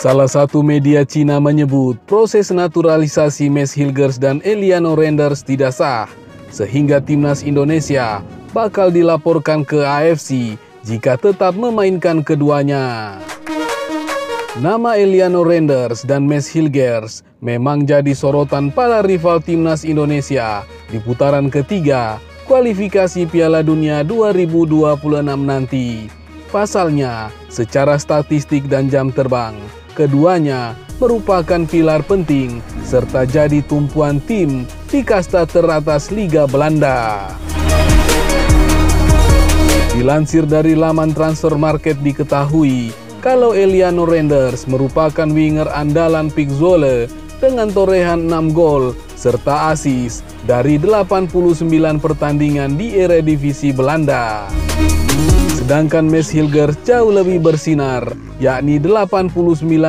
Salah satu media Cina menyebut proses naturalisasi Mads Hilgers dan Eliano Renders tidak sah, sehingga timnas Indonesia bakal dilaporkan ke AFC jika tetap memainkan keduanya. Nama Eliano Renders dan Mads Hilgers memang jadi sorotan para rival timnas Indonesia di putaran ketiga kualifikasi Piala Dunia 2026 nanti. Pasalnya, secara statistik dan jam terbang, keduanya merupakan pilar penting serta jadi tumpuan tim di kasta teratas Liga Belanda. Dilansir dari laman transfer market diketahui kalau Eliano Renders merupakan winger andalan PEC Zwolle dengan torehan 6 gol serta assist dari 89 pertandingan di Eredivisie Belanda. Sedangkan Mads Hilgers jauh lebih bersinar, yakni 89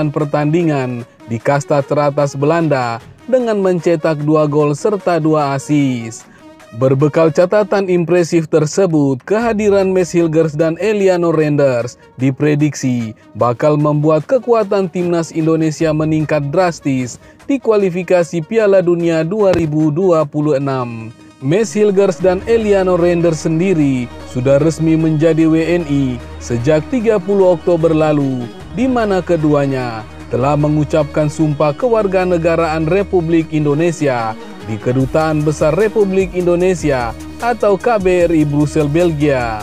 pertandingan di kasta teratas Belanda dengan mencetak 2 gol serta 2 assist. Berbekal catatan impresif tersebut, kehadiran Mads Hilgers dan Eliano Renders diprediksi bakal membuat kekuatan timnas Indonesia meningkat drastis di kualifikasi Piala Dunia 2026. Mads Hilgers dan Eliano Renders sendiri sudah resmi menjadi WNI sejak 30 Oktober lalu, di mana keduanya telah mengucapkan sumpah kewarganegaraan Republik Indonesia di Kedutaan Besar Republik Indonesia atau KBRI Brussels, Belgia.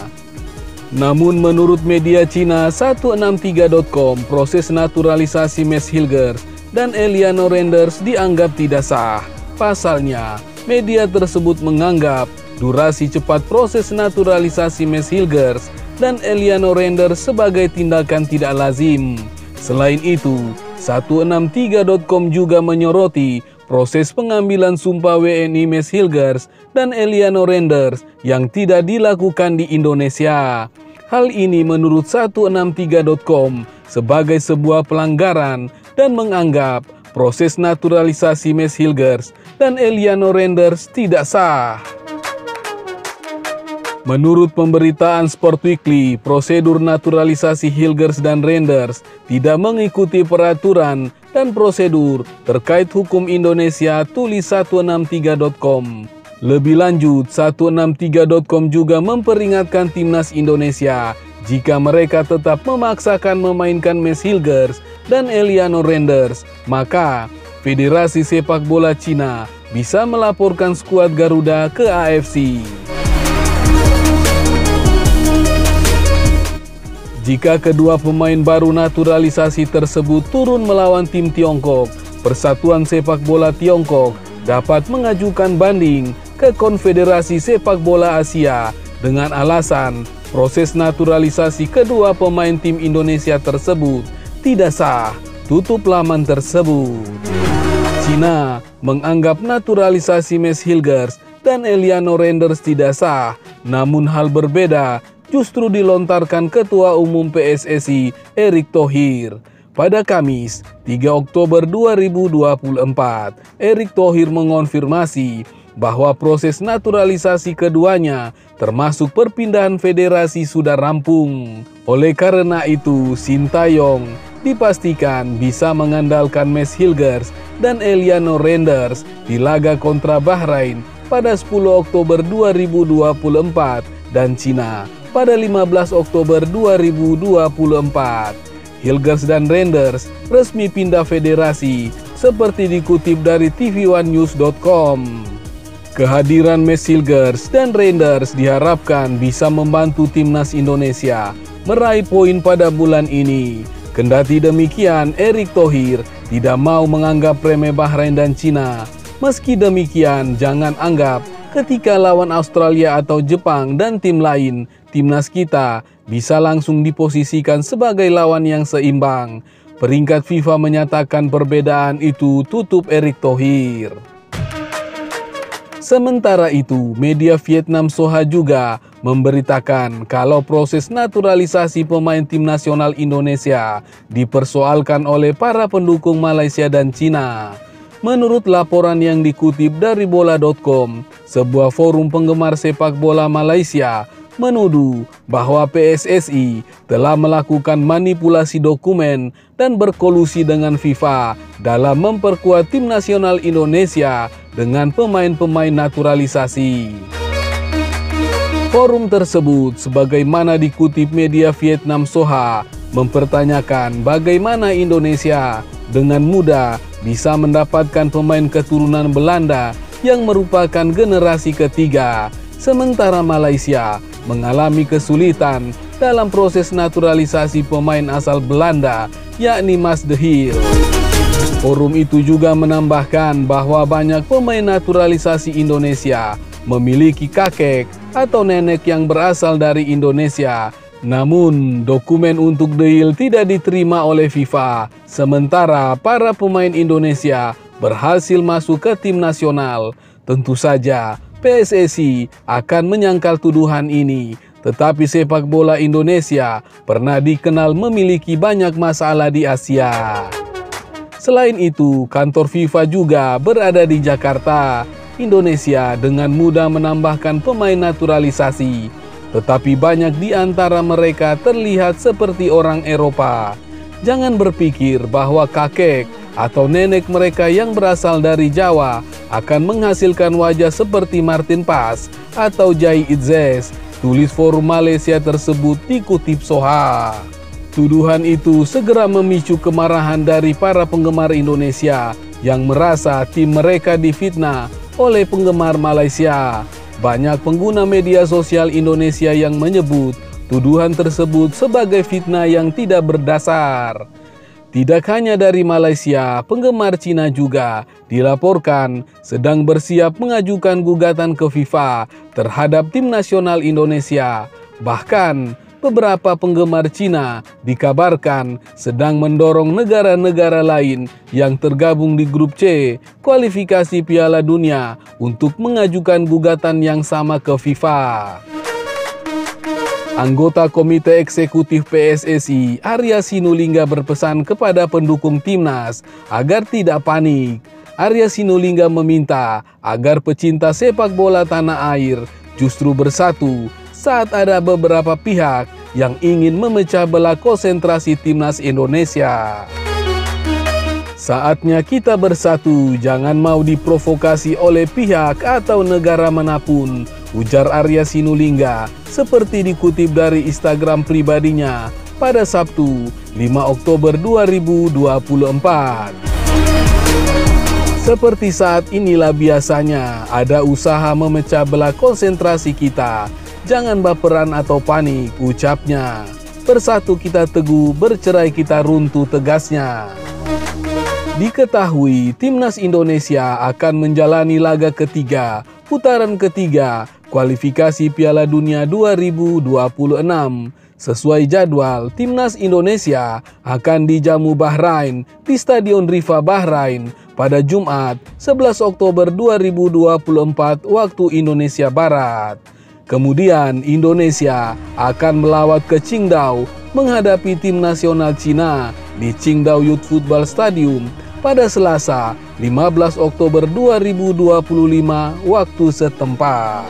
Namun menurut media Cina 163.com, proses naturalisasi Mads Hilgers dan Eliano Renders dianggap tidak sah. Pasalnya, media tersebut menganggap durasi cepat proses naturalisasi Mads Hilgers dan Eliano Renders sebagai tindakan tidak lazim. Selain itu, 163.com juga menyoroti proses pengambilan sumpah WNI Mads Hilgers dan Eliano Renders yang tidak dilakukan di Indonesia. Hal ini menurut 163.com sebagai sebuah pelanggaran dan menganggap proses naturalisasi Mads Hilgers dan Eliano Renders tidak sah. Menurut pemberitaan Sport Weekly, prosedur naturalisasi Hilgers dan Renders tidak mengikuti peraturan dan prosedur terkait hukum Indonesia, tulis 163.com. Lebih lanjut, 163.com juga memperingatkan timnas Indonesia jika mereka tetap memaksakan memainkan Mads Hilgers dan Eliano Renders, maka Federasi Sepak Bola Cina bisa melaporkan skuad Garuda ke AFC. Jika kedua pemain baru naturalisasi tersebut turun melawan tim Tiongkok, Persatuan Sepak Bola Tiongkok dapat mengajukan banding ke Konfederasi Sepak Bola Asia dengan alasan proses naturalisasi kedua pemain tim Indonesia tersebut tidak sah, tutup laman tersebut. Cina menganggap naturalisasi Mads Hilgers dan Eliano Renders tidak sah, namun hal berbeda justru dilontarkan Ketua Umum PSSI Erick Thohir. Pada Kamis, 3 Oktober 2024, Erick Thohir mengonfirmasi bahwa proses naturalisasi keduanya termasuk perpindahan federasi sudah rampung. Oleh karena itu, Sintayong dipastikan bisa mengandalkan Mads Hilgers dan Eliano Renders di laga kontra Bahrain pada 10 Oktober 2024 dan Cina pada 15 Oktober 2024. Hilgers dan Renders resmi pindah federasi seperti dikutip dari tv1news.com. Kehadiran Mads Hilgers dan Renders diharapkan bisa membantu timnas Indonesia meraih poin pada bulan ini. Kendati demikian, Erick Thohir tidak mau menganggap remeh Bahrain dan Cina. Meski demikian, jangan anggap ketika lawan Australia atau Jepang dan tim lain, timnas kita bisa langsung diposisikan sebagai lawan yang seimbang. Peringkat FIFA menyatakan perbedaan itu, tutup Erick Thohir. Sementara itu, media Vietnam Soha juga memberitakan kalau proses naturalisasi pemain tim nasional Indonesia dipersoalkan oleh para pendukung Malaysia dan Cina. Menurut laporan yang dikutip dari bola.com, sebuah forum penggemar sepak bola Malaysia menuduh bahwa PSSI telah melakukan manipulasi dokumen dan berkolusi dengan FIFA dalam memperkuat tim nasional Indonesia dengan pemain-pemain naturalisasi. Forum tersebut, sebagaimana dikutip media Vietnam Soha, mempertanyakan bagaimana Indonesia dengan mudah bisa mendapatkan pemain keturunan Belanda yang merupakan generasi ketiga, sementara Malaysia mengalami kesulitan dalam proses naturalisasi pemain asal Belanda, yakni Mas De Hiel. Forum itu juga menambahkan bahwa banyak pemain naturalisasi Indonesia memiliki kakek atau nenek yang berasal dari Indonesia. Namun, dokumen untuk De Hiel tidak diterima oleh FIFA, sementara para pemain Indonesia berhasil masuk ke tim nasional. Tentu saja, PSSI akan menyangkal tuduhan ini, tetapi sepak bola Indonesia pernah dikenal memiliki banyak masalah di Asia. Selain itu, kantor FIFA juga berada di Jakarta. Indonesia dengan mudah menambahkan pemain naturalisasi, tetapi banyak di antara mereka terlihat seperti orang Eropa. Jangan berpikir bahwa kakek atau nenek mereka yang berasal dari Jawa akan menghasilkan wajah seperti Martin Pas atau Jai Itzes, tulis forum Malaysia tersebut dikutip Soha. Tuduhan itu segera memicu kemarahan dari para penggemar Indonesia yang merasa tim mereka difitnah oleh penggemar Malaysia. Banyak pengguna media sosial Indonesia yang menyebut tuduhan tersebut sebagai fitnah yang tidak berdasar. Tidak hanya dari Malaysia, penggemar Cina juga dilaporkan sedang bersiap mengajukan gugatan ke FIFA terhadap tim nasional Indonesia. Bahkan, beberapa penggemar Cina dikabarkan sedang mendorong negara-negara lain yang tergabung di grup C kualifikasi Piala Dunia untuk mengajukan gugatan yang sama ke FIFA. Anggota Komite Eksekutif PSSI, Arya Sinulinga berpesan kepada pendukung timnas agar tidak panik. Arya Sinulinga meminta agar pecinta sepak bola tanah air justru bersatu saat ada beberapa pihak yang ingin memecah belah konsentrasi timnas Indonesia. Saatnya kita bersatu, jangan mau diprovokasi oleh pihak atau negara manapun, ujar Arya Sinulinga seperti dikutip dari Instagram pribadinya pada Sabtu 5 Oktober 2024. Seperti saat inilah biasanya ada usaha memecah belah konsentrasi kita. Jangan baperan atau panik, ucapnya. Bersatu kita teguh, bercerai kita runtuh, tegasnya. Diketahui timnas Indonesia akan menjalani laga ketiga, putaran ketiga, kualifikasi Piala Dunia 2026. Sesuai jadwal, timnas Indonesia akan dijamu Bahrain di Stadion Rifa Bahrain pada Jumat 11 Oktober 2024 waktu Indonesia Barat. Kemudian Indonesia akan melawat ke Qingdao menghadapi tim nasional Cina di Qingdao Youth Football Stadium pada Selasa 15 Oktober 2025 waktu setempat.